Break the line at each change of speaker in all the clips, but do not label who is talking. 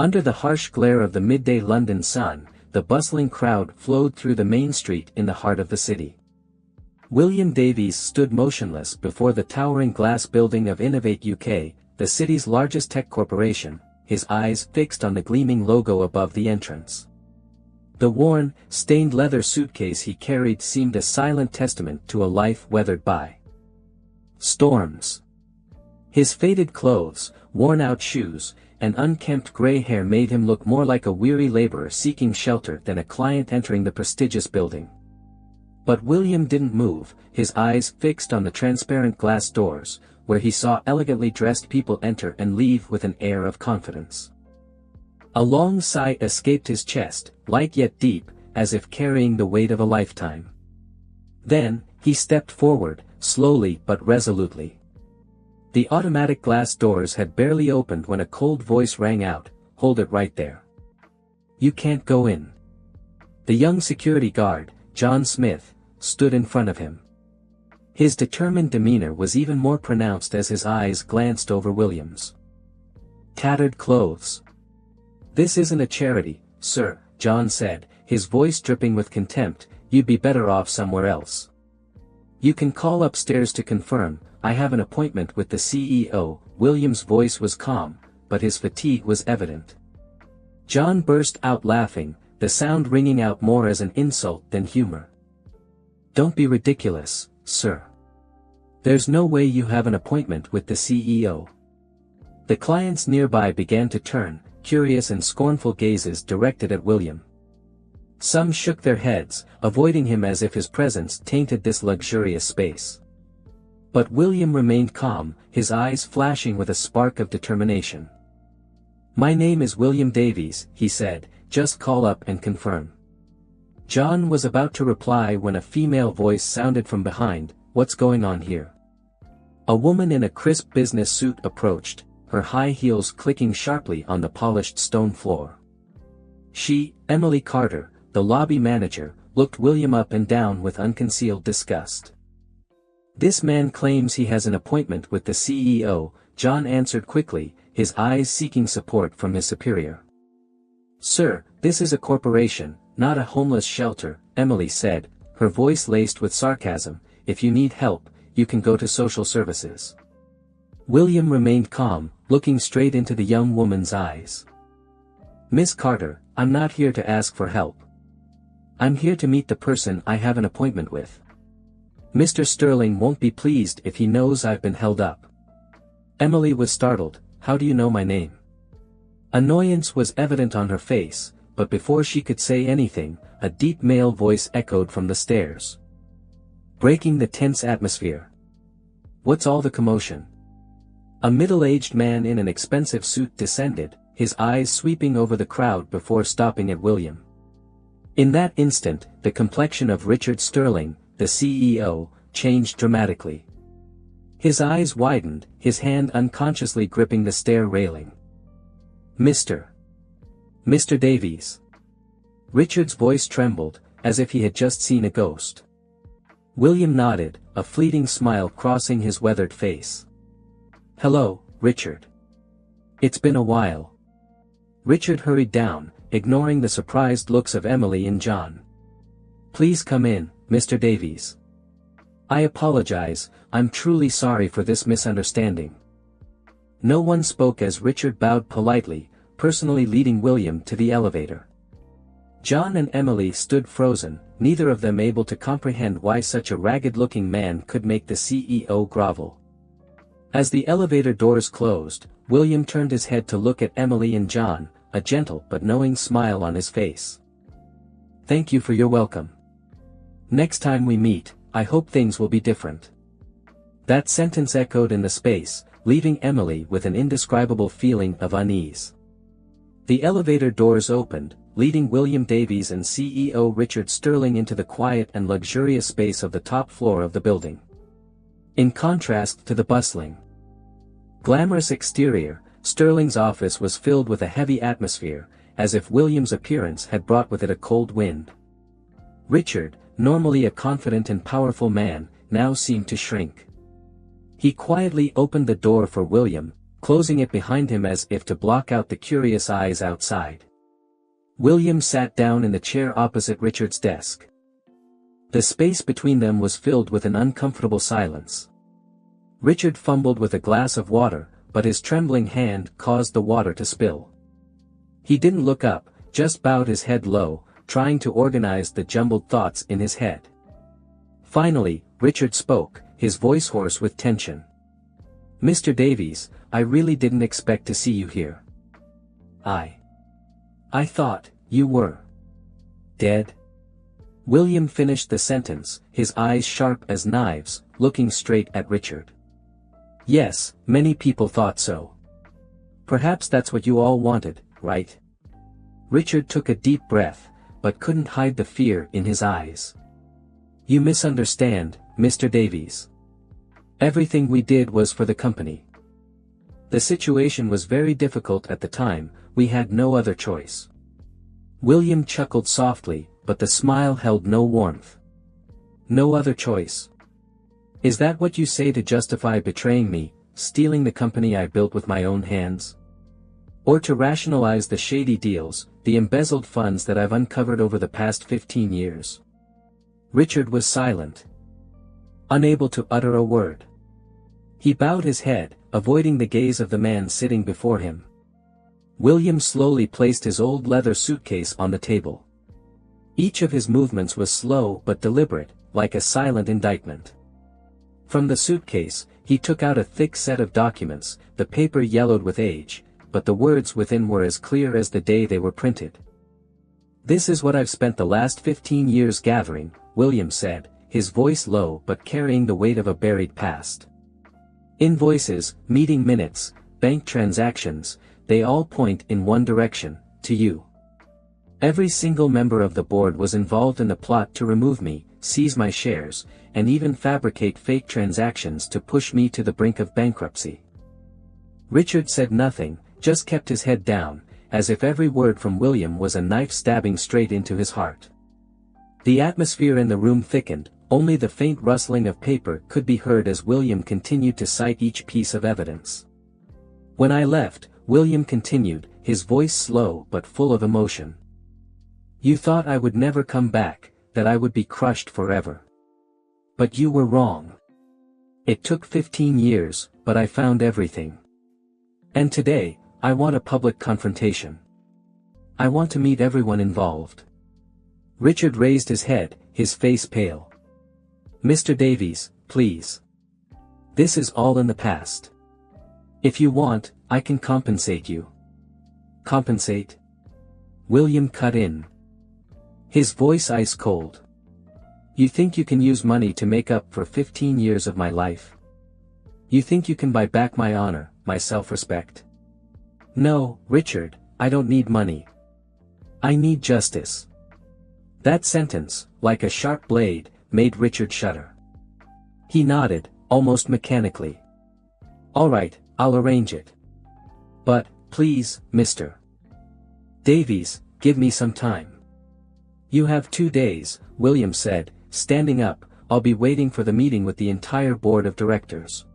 Under the harsh glare of the midday London sun, the bustling crowd flowed through the main street in the heart of the city. William Davies stood motionless before the towering glass building of Innovate UK, the city's largest tech corporation, his eyes fixed on the gleaming logo above the entrance. The worn, stained leather suitcase he carried seemed a silent testament to a life weathered by storms. His faded clothes, worn-out shoes, and unkempt grey hair made him look more like a weary laborer seeking shelter than a client entering the prestigious building. But William didn't move, his eyes fixed on the transparent glass doors, where he saw elegantly dressed people enter and leave with an air of confidence. A long sigh escaped his chest, light yet deep, as if carrying the weight of a lifetime. Then, he stepped forward, slowly but resolutely. The automatic glass doors had barely opened when a cold voice rang out, "Hold it right there. You can't go in." The young security guard, John Smith, stood in front of him. His determined demeanor was even more pronounced as his eyes glanced over William's tattered clothes. "This isn't a charity, sir," John said, his voice dripping with contempt. "You'd be better off somewhere else. You can call upstairs to confirm. I have an appointment with the CEO." William's voice was calm, but his fatigue was evident. John burst out laughing, the sound ringing out more as an insult than humor. "Don't be ridiculous, sir. There's no way you have an appointment with the CEO." The clients nearby began to turn, curious and scornful gazes directed at William. Some shook their heads, avoiding him as if his presence tainted this luxurious space. But William remained calm, his eyes flashing with a spark of determination. "My name is William Davies," he said, "just call up and confirm." John was about to reply when a female voice sounded from behind, "What's going on here?" A woman in a crisp business suit approached, her high heels clicking sharply on the polished stone floor. She, Emily Carter, the lobby manager, looked William up and down with unconcealed disgust. "This man claims he has an appointment with the CEO," John answered quickly, his eyes seeking support from his superior. "Sir, this is a corporation, not a homeless shelter," Emily said, her voice laced with sarcasm. "If you need help, you can go to social services." William remained calm, looking straight into the young woman's eyes. "Miss Carter, I'm not here to ask for help. I'm here to meet the person I have an appointment with. Mr. Sterling won't be pleased if he knows I've been held up." Emily was startled. "How do you know my name?" Annoyance was evident on her face, but before she could say anything, a deep male voice echoed from the stairs, breaking the tense atmosphere. "What's all the commotion?" A middle-aged man in an expensive suit descended, his eyes sweeping over the crowd before stopping at William. In that instant, the complexion of Richard Sterling, the CEO, changed dramatically. His eyes widened, his hand unconsciously gripping the stair railing. Mr. Davies." Richard's voice trembled, as if he had just seen a ghost. William nodded, a fleeting smile crossing his weathered face. "Hello, Richard. It's been a while." Richard hurried down, ignoring the surprised looks of Emily and John. "Please come in, Mr. Davies." "I apologize, I'm truly sorry for this misunderstanding." No one spoke as Richard bowed politely, personally leading William to the elevator. John and Emily stood frozen, neither of them able to comprehend why such a ragged-looking man could make the CEO grovel. As the elevator doors closed, William turned his head to look at Emily and John, a gentle but knowing smile on his face. "Thank you for your welcome. Next time we meet, I hope things will be different." That sentence echoed in the space, leaving Emily with an indescribable feeling of unease. The elevator doors opened, leading William Davies and CEO Richard Sterling into the quiet and luxurious space of the top floor of the building. In contrast to the bustling, glamorous exterior, Sterling's office was filled with a heavy atmosphere, as if William's appearance had brought with it a cold wind. Richard, normally a confident and powerful man, now seemed to shrink. He quietly opened the door for William, closing it behind him as if to block out the curious eyes outside. William sat down in the chair opposite Richard's desk. The space between them was filled with an uncomfortable silence. Richard fumbled with a glass of water, but his trembling hand caused the water to spill. He didn't look up, just bowed his head low, trying to organize the jumbled thoughts in his head. Finally, Richard spoke, his voice hoarse with tension. "Mr. Davies, I really didn't expect to see you here. I thought you were dead." William finished the sentence, his eyes sharp as knives, looking straight at Richard. "Yes, many people thought so. Perhaps that's what you all wanted, right?" Richard took a deep breath, but couldn't hide the fear in his eyes. "You misunderstand, Mr. Davies. Everything we did was for the company. The situation was very difficult at the time, we had no other choice." William chuckled softly, but the smile held no warmth. "No other choice? Is that what you say to justify betraying me, stealing the company I built with my own hands? Or to rationalize the shady deals, the embezzled funds that I've uncovered over the past 15 years? Richard was silent, unable to utter a word. He bowed his head, avoiding the gaze of the man sitting before him. William slowly placed his old leather suitcase on the table. Each of his movements was slow but deliberate, like a silent indictment. From the suitcase, he took out a thick set of documents, the paper yellowed with age, but the words within were as clear as the day they were printed. "This is what I've spent the last 15 years gathering," William said, his voice low but carrying the weight of a buried past. "Invoices, meeting minutes, bank transactions, they all point in one direction, to you. Every single member of the board was involved in the plot to remove me, seize my shares, and even fabricate fake transactions to push me to the brink of bankruptcy." Richard said nothing, just kept his head down, as if every word from William was a knife stabbing straight into his heart. The atmosphere in the room thickened, only the faint rustling of paper could be heard as William continued to cite each piece of evidence. "When I left," William continued, his voice slow but full of emotion, "you thought I would never come back, that I would be crushed forever. But you were wrong. It took 15 years, but I found everything. And today, I want a public confrontation. I want to meet everyone involved." Richard raised his head, his face pale. "Mr. Davies, please. This is all in the past. If you want, I can compensate you." "Compensate?" William cut in, his voice ice cold. "You think you can use money to make up for 15 years of my life? You think you can buy back my honor, my self-respect? No, Richard, I don't need money. I need justice." That sentence, like a sharp blade, made Richard shudder. He nodded, almost mechanically. "All right, I'll arrange it. But, please, Mr. Davies, give me some time." "You have 2 days," William said, standing up. "I'll be waiting for the meeting with the entire board of directors.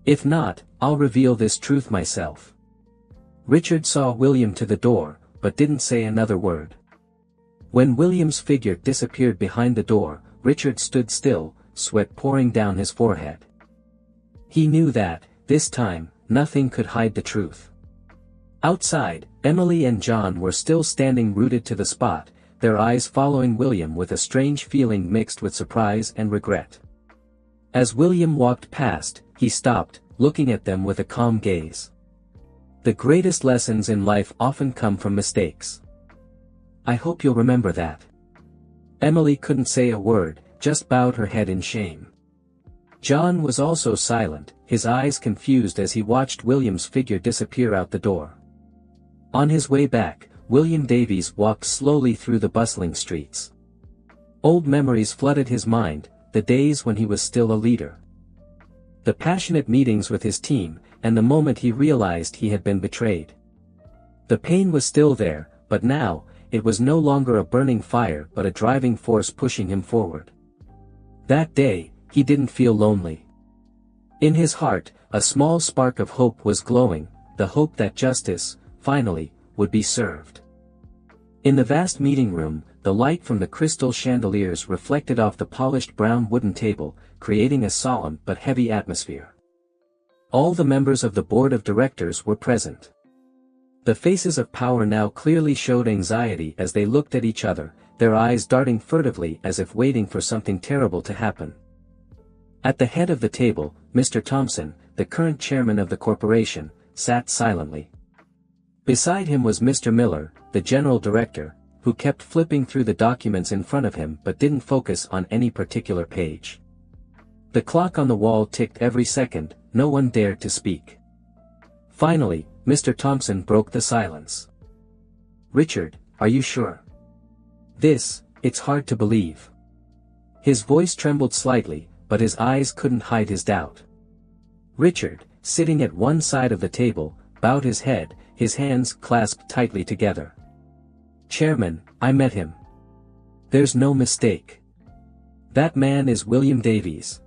If not, I'll reveal this truth myself." Richard saw William to the door, but didn't say another word. When William's figure disappeared behind the door, Richard stood still, sweat pouring down his forehead. He knew that, this time, nothing could hide the truth. Outside, Emily and John were still standing rooted to the spot, their eyes following William with a strange feeling mixed with surprise and regret. As William walked past, he stopped, looking at them with a calm gaze. The greatest lessons in life often come from mistakes. "I hope you'll remember that." Emily couldn't say a word, just bowed her head in shame. John was also silent, his eyes confused as he watched William's figure disappear out the door. On his way back, William Davies walked slowly through the bustling streets. Old memories flooded his mind, the days when he was still a leader. The passionate meetings with his team, and the moment he realized he had been betrayed. The pain was still there, but now, it was no longer a burning fire but a driving force pushing him forward. That day, he didn't feel lonely. In his heart, A small spark of hope was glowing, the hope that justice, finally, would be served. In the vast meeting room, the light from the crystal chandeliers reflected off the polished brown wooden table, creating a solemn but heavy atmosphere. All the members of the board of directors were present. The faces of power now clearly showed anxiety as they looked at each other, their eyes darting furtively as if waiting for something terrible to happen. At the head of the table, Mr. Thompson, the current chairman of the corporation, sat silently. Beside him was Mr. Miller, the general director, who kept flipping through the documents in front of him but didn't focus on any particular page. The clock on the wall ticked every second, no one dared to speak. Finally, Mr. Thompson broke the silence. "Richard, are you sure? It's hard to believe." His voice trembled slightly, but his eyes couldn't hide his doubt. Richard, sitting at one side of the table, bowed his head, his hands clasped tightly together. "Chairman, I met him. There's no mistake. That man is William Davies.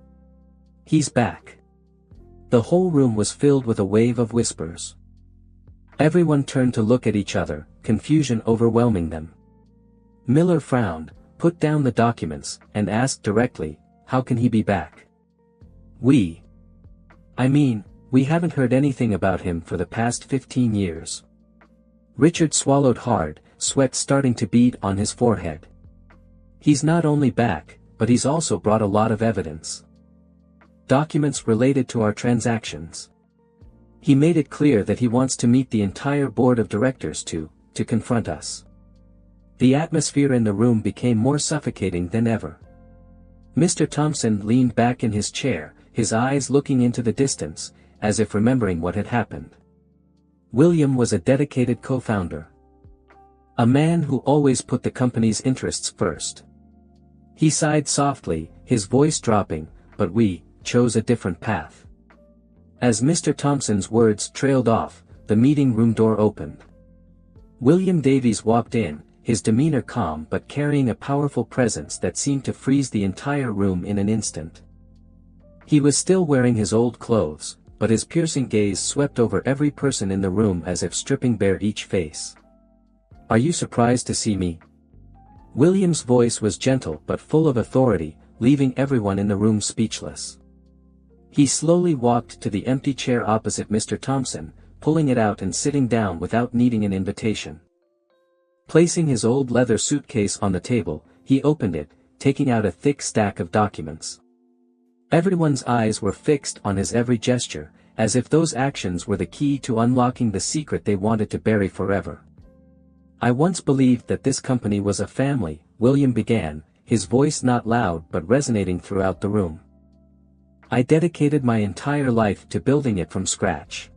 He's back." The whole room was filled with a wave of whispers. Everyone turned to look at each other, confusion overwhelming them. Miller frowned, put down the documents, and asked directly, "How can he be back? We haven't heard anything about him for the past 15 years. Richard swallowed hard, sweat starting to bead on his forehead. "He's not only back, but he's also brought a lot of evidence. Documents related to our transactions. He made it clear that he wants to meet the entire board of directors to confront us." The atmosphere in the room became more suffocating than ever. Mr. Thompson leaned back in his chair, his eyes looking into the distance, as if remembering what had happened. William was a dedicated co-founder. A man who always put the company's interests first. He sighed softly, his voice dropping, "But we chose a different path." As Mr. Thompson's words trailed off, the meeting room door opened. William Davies walked in, his demeanor calm but carrying a powerful presence that seemed to freeze the entire room in an instant. He was still wearing his old clothes, but his piercing gaze swept over every person in the room as if stripping bare each face. "Are you surprised to see me?" William's voice was gentle but full of authority, leaving everyone in the room speechless. He slowly walked to the empty chair opposite Mr. Thompson, pulling it out and sitting down without needing an invitation. Placing his old leather suitcase on the table, he opened it, taking out a thick stack of documents. Everyone's eyes were fixed on his every gesture, as if those actions were the key to unlocking the secret they wanted to bury forever. "I once believed that this company was a family," William began, his voice not loud but resonating throughout the room. "I dedicated my entire life to building it from scratch.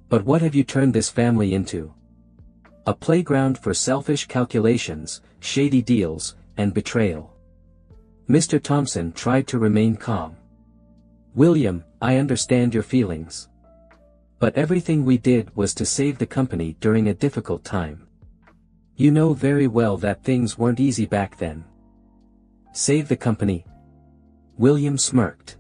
But what have you turned this family into? A playground for selfish calculations, shady deals, and betrayal." Mr. Thompson tried to remain calm. "William, I understand your feelings. But everything we did was to save the company during a difficult time. You know very well that things weren't easy back then." "Save the company?" William smirked.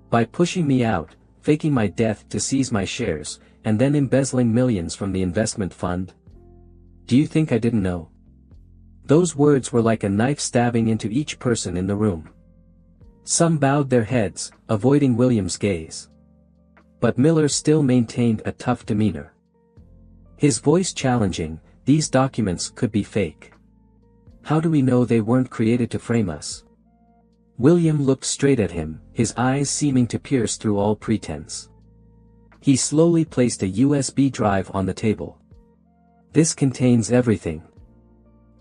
"By pushing me out, faking my death to seize my shares, and then embezzling millions from the investment fund? Do you think I didn't know?" Those words were like a knife stabbing into each person in the room. Some bowed their heads, avoiding William's gaze. But Miller still maintained a tough demeanor. His voice challenging, "These documents could be fake. How do we know they weren't created to frame us?" William looked straight at him, his eyes seeming to pierce through all pretense. He slowly placed a USB drive on the table. "This contains everything.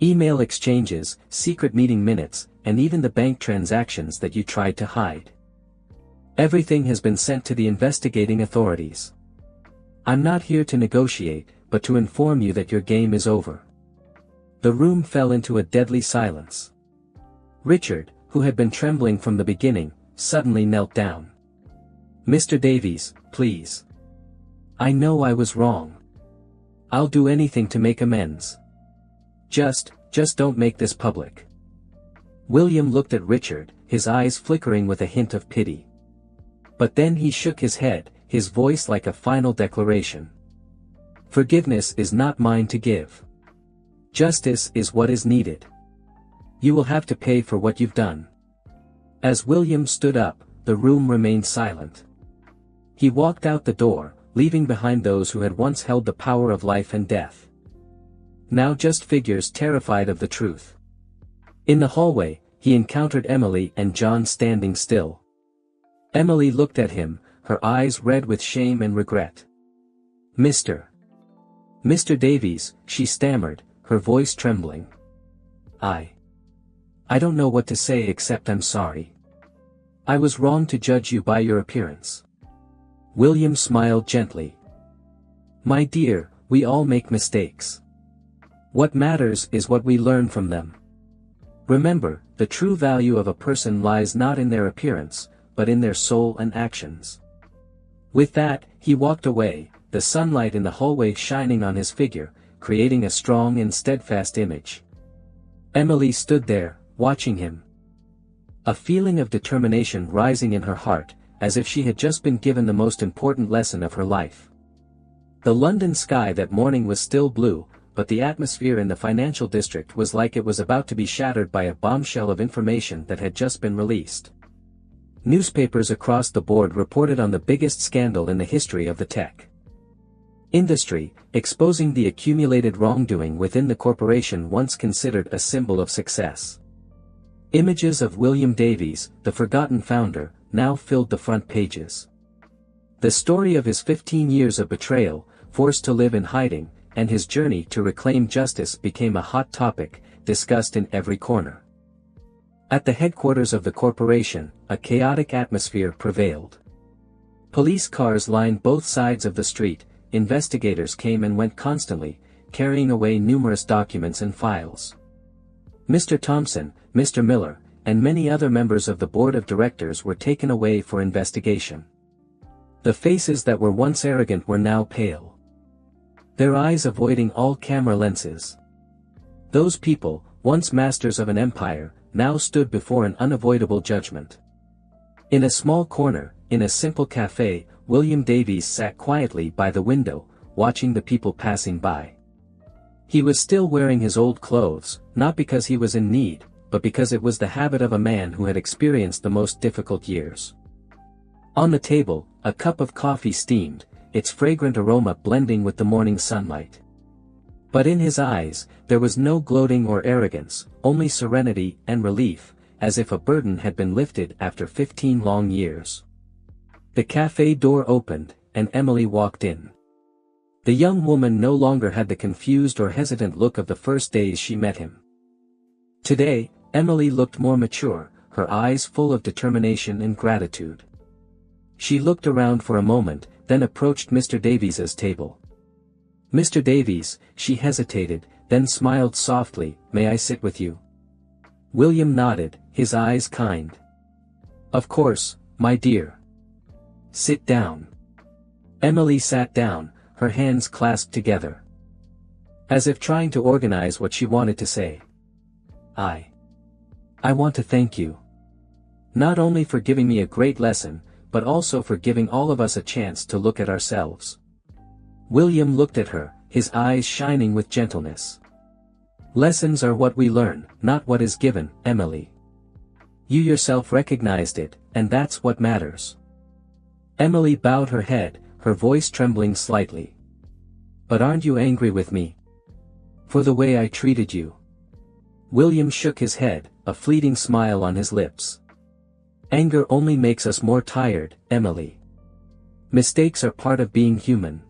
Email exchanges, secret meeting minutes, and even the bank transactions that you tried to hide. Everything has been sent to the investigating authorities. I'm not here to negotiate, but to inform you that your game is over." The room fell into a deadly silence. Richard, who had been trembling from the beginning, suddenly knelt down. "Mr. Davies, please. I know I was wrong. I'll do anything to make amends. Just don't make this public." William looked at Richard, his eyes flickering with a hint of pity. But then he shook his head, his voice like a final declaration. Forgiveness is not mine to give. Justice is what is needed. You will have to pay for what you've done. As William stood up, the room remained silent. He walked out the door, leaving behind those who had once held the power of life and death. Now just figures terrified of the truth. In the hallway, he encountered Emily and John standing still. Emily looked at him, her eyes red with shame and regret. Mr. Davies, she stammered, her voice trembling. I don't know what to say except I'm sorry. I was wrong to judge you by your appearance. William smiled gently. My dear, we all make mistakes. What matters is what we learn from them. Remember, the true value of a person lies not in their appearance, but in their soul and actions. With that, he walked away, the sunlight in the hallway shining on his figure, creating a strong and steadfast image. Emily stood there, watching him. A feeling of determination rising in her heart, as if she had just been given the most important lesson of her life. The London sky that morning was still blue, but the atmosphere in the financial district was like it was about to be shattered by a bombshell of information that had just been released. Newspapers across the board reported on the biggest scandal in the history of the tech industry, exposing the accumulated wrongdoing within the corporation once considered a symbol of success. Images of William Davies, the forgotten founder, now filled the front pages. The story of his 15 years of betrayal, forced to live in hiding, and his journey to reclaim justice became a hot topic, discussed in every corner. At the headquarters of the corporation, a chaotic atmosphere prevailed. Police cars lined both sides of the street, investigators came and went constantly, carrying away numerous documents and files. Mr. Thompson, Mr. Miller, and many other members of the board of directors were taken away for investigation. The faces that were once arrogant were now pale, their eyes avoiding all camera lenses. Those people, once masters of an empire, now stood before an unavoidable judgment. In a small corner, in a simple cafe, William Davies sat quietly by the window, watching the people passing by. He was still wearing his old clothes, not because he was in need, but because it was the habit of a man who had experienced the most difficult years. On the table, a cup of coffee steamed, its fragrant aroma blending with the morning sunlight. But in his eyes, there was no gloating or arrogance, only serenity and relief, as if a burden had been lifted after 15 long years. The cafe door opened, and Emily walked in. The young woman no longer had the confused or hesitant look of the first days she met him. Today, Emily looked more mature, her eyes full of determination and gratitude. She looked around for a moment, then approached Mr. Davies's table. Mr. Davies, she hesitated, then smiled softly, may I sit with you? William nodded, his eyes kind. Of course, my dear. Sit down. Emily sat down, her hands clasped together, as if trying to organize what she wanted to say. I want to thank you. Not only for giving me a great lesson, but also for giving all of us a chance to look at ourselves. William looked at her, his eyes shining with gentleness. Lessons are what we learn, not what is given, Emily. You yourself recognized it, and that's what matters. Emily bowed her head, her voice trembling slightly. But aren't you angry with me? For the way I treated you? William shook his head, a fleeting smile on his lips. Anger only makes us more tired, Emily. Mistakes are part of being human.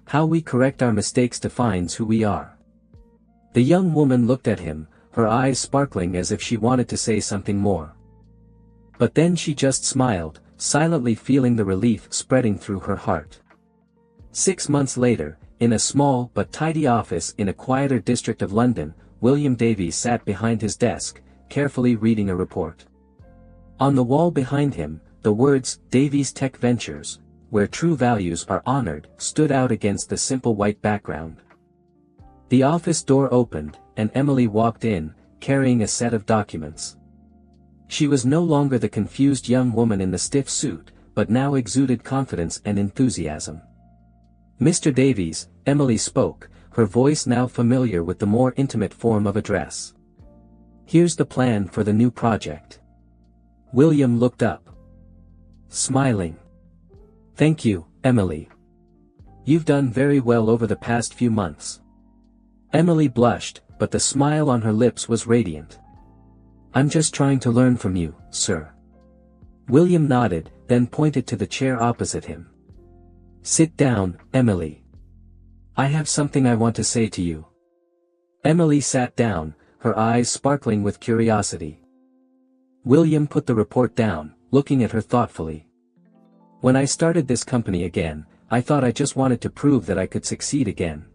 How we correct our mistakes defines who we are. The young woman looked at him, her eyes sparkling as if she wanted to say something more. But then she just smiled, silently feeling the relief spreading through her heart. 6 months later, in a small but tidy office in a quieter district of London, William Davies sat behind his desk, carefully reading a report. On the wall behind him, the words, Davies Tech Ventures, where true values are honored, stood out against the simple white background. The office door opened, and Emily walked in, carrying a set of documents. She was no longer the confused young woman in the stiff suit, but now exuded confidence and enthusiasm. "Mr. Davies," Emily spoke, her voice now familiar with the more intimate form of address. "Here's the plan for the new project." William looked up, smiling. "Thank you, Emily. You've done very well over the past few months." Emily blushed, but the smile on her lips was radiant. "I'm just trying to learn from you, sir." William nodded, then pointed to the chair opposite him. "Sit down, Emily. I have something I want to say to you." Emily sat down, her eyes sparkling with curiosity. William put the report down, looking at her thoughtfully. "When I started this company again, I thought I just wanted to prove that I could succeed again.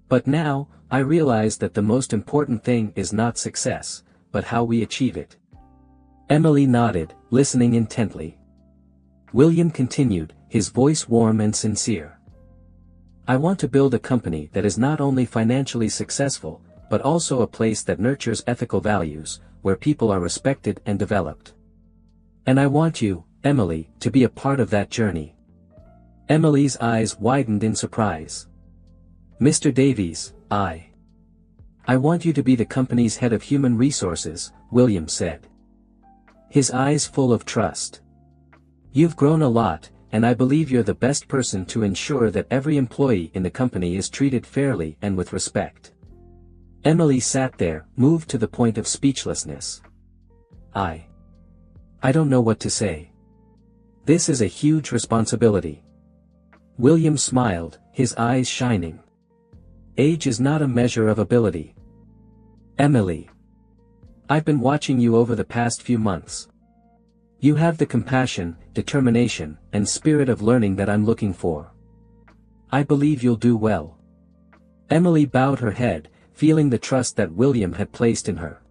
But now, I realize that the most important thing is not success, but how we achieve it." Emily nodded, listening intently. William continued, his voice warm and sincere. "I want to build a company that is not only financially successful, but also a place that nurtures ethical values, where people are respected and developed. And I want you, Emily, to be a part of that journey." Emily's eyes widened in surprise. "Mr. Davies, I want you to be the company's head of human resources," William said, his eyes full of trust. "You've grown a lot, and I believe you're the best person to ensure that every employee in the company is treated fairly and with respect." Emily sat there, moved to the point of speechlessness. I don't know what to say. This is a huge responsibility." William smiled, his eyes shining. "Age is not a measure of ability. Emily, I've been watching you over the past few months. You have the compassion, determination, and spirit of learning that I'm looking for. I believe you'll do well." Emily bowed her head, feeling the trust that William had placed in her.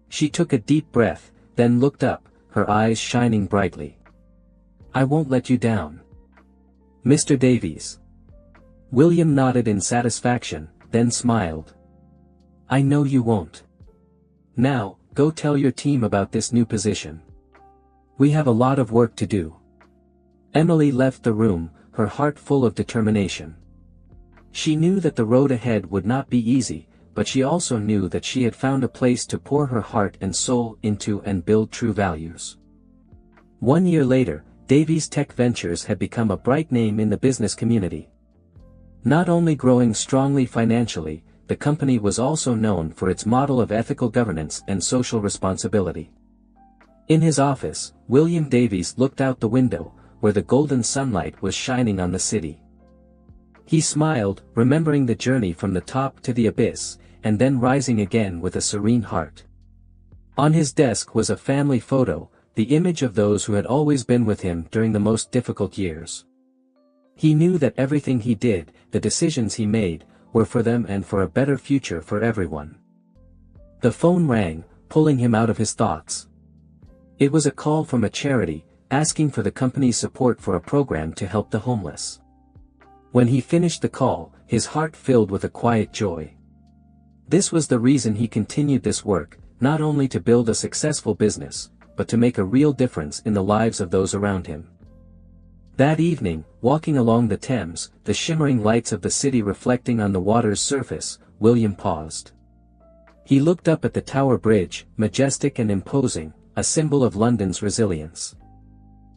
She took a deep breath, then looked up, her eyes shining brightly. "I won't let you down, Mr. Davies." William nodded in satisfaction, then smiled. "I know you won't. Now, go tell your team about this new position. We have a lot of work to do." Emily left the room, her heart full of determination. She knew that the road ahead would not be easy, but she also knew that she had found a place to pour her heart and soul into and build true values. 1 year later, Davies Tech Ventures had become a bright name in the business community. Not only growing strongly financially, the company was also known for its model of ethical governance and social responsibility. In his office, William Davies looked out the window, where the golden sunlight was shining on the city. He smiled, remembering the journey from the top to the abyss, and then rising again with a serene heart. On his desk was a family photo, the image of those who had always been with him during the most difficult years. He knew that everything he did, the decisions he made, were for them and for a better future for everyone. The phone rang, pulling him out of his thoughts. It was a call from a charity, asking for the company's support for a program to help the homeless. When he finished the call, his heart filled with a quiet joy. This was the reason he continued this work, not only to build a successful business, but to make a real difference in the lives of those around him. That evening, walking along the Thames, the shimmering lights of the city reflecting on the water's surface, William paused. He looked up at the Tower Bridge, majestic and imposing, a symbol of London's resilience.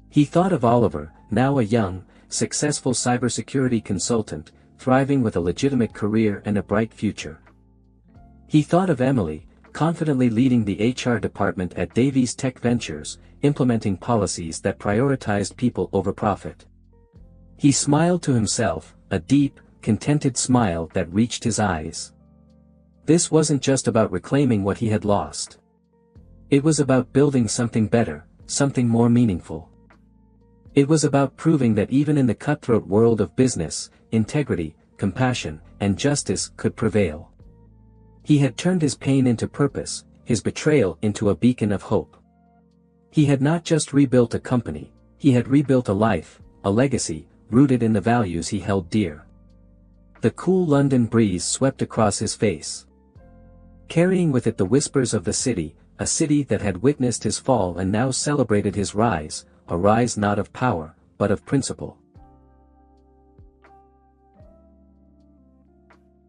He thought of Oliver, now a young, successful cybersecurity consultant, thriving with a legitimate career and a bright future. He thought of Emily, confidently leading the HR department at Davies Tech Ventures, implementing policies that prioritized people over profit. He smiled to himself, a deep, contented smile that reached his eyes. This wasn't just about reclaiming what he had lost. It was about building something better, something more meaningful. It was about proving that even in the cutthroat world of business, integrity, compassion, and justice could prevail. He had turned his pain into purpose, his betrayal into a beacon of hope. He had not just rebuilt a company, he had rebuilt a life, a legacy, rooted in the values he held dear. The cool London breeze swept across his face, carrying with it the whispers of the city, a city that had witnessed his fall and now celebrated his rise. arise not of power, but of principle.